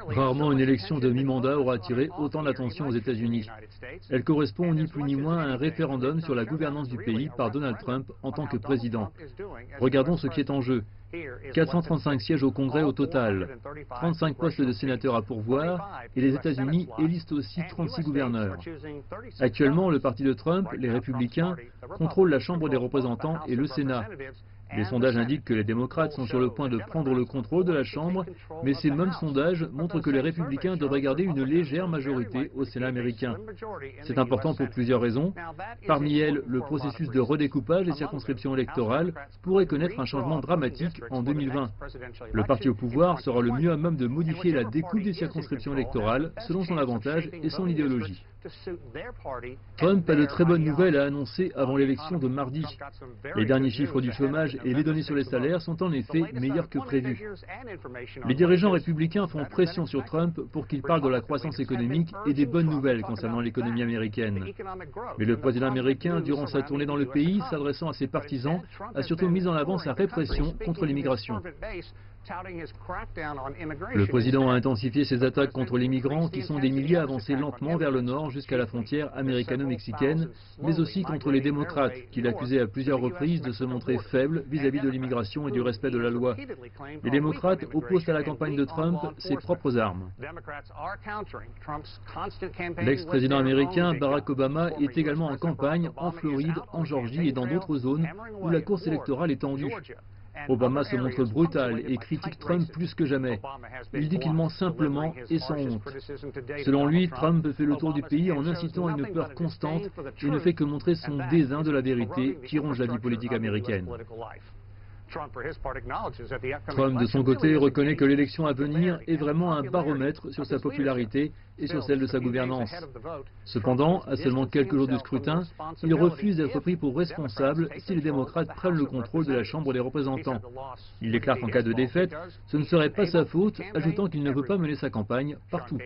Rarement une élection de mi-mandat aura attiré autant d'attention aux États-Unis. Elle correspond ni plus ni moins à un référendum sur la gouvernance du pays par Donald Trump en tant que président. Regardons ce qui est en jeu. 435 sièges au Congrès au total, 35 postes de sénateurs à pourvoir, et les États-Unis élisent aussi 36 gouverneurs. Actuellement, le parti de Trump, les Républicains, contrôle la Chambre des représentants et le Sénat. Les sondages indiquent que les démocrates sont sur le point de prendre le contrôle de la Chambre, mais ces mêmes sondages montrent que les républicains devraient garder une légère majorité au Sénat américain. C'est important pour plusieurs raisons. Parmi elles, le processus de redécoupage des circonscriptions électorales pourrait connaître un changement dramatique en 2020. Le parti au pouvoir sera le mieux à même de modifier la découpe des circonscriptions électorales selon son avantage et son idéologie. Trump a de très bonnes nouvelles à annoncer avant l'élection de mardi. Les derniers chiffres du chômage et les données sur les salaires sont en effet meilleurs que prévu. Les dirigeants républicains font pression sur Trump pour qu'il parle de la croissance économique et des bonnes nouvelles concernant l'économie américaine. Mais le président américain, durant sa tournée dans le pays, s'adressant à ses partisans, a surtout mis en avant sa répression contre l'immigration. Le président a intensifié ses attaques contre les migrants qui sont des milliers avancés lentement vers le nord jusqu'à la frontière américano-mexicaine, mais aussi contre les démocrates qu'il accusait à plusieurs reprises de se montrer faibles vis-à-vis de l'immigration et du respect de la loi. Les démocrates opposent à la campagne de Trump ses propres armes. L'ex-président américain Barack Obama est également en campagne en Floride, en Georgie et dans d'autres zones où la course électorale est tendue. Obama se montre brutal et critique Trump plus que jamais. Il dit qu'il ment simplement et sans honte. Selon lui, Trump fait le tour du pays en incitant à une peur constante et ne fait que montrer son dédain de la vérité qui ronge la vie politique américaine. Trump, de son côté, reconnaît que l'élection à venir est vraiment un baromètre sur sa popularité et sur celle de sa gouvernance. Cependant, à seulement quelques jours du scrutin, il refuse d'être pris pour responsable si les démocrates prennent le contrôle de la Chambre des représentants. Il déclare qu'en cas de défaite, ce ne serait pas sa faute, ajoutant qu'il ne veut pas mener sa campagne partout.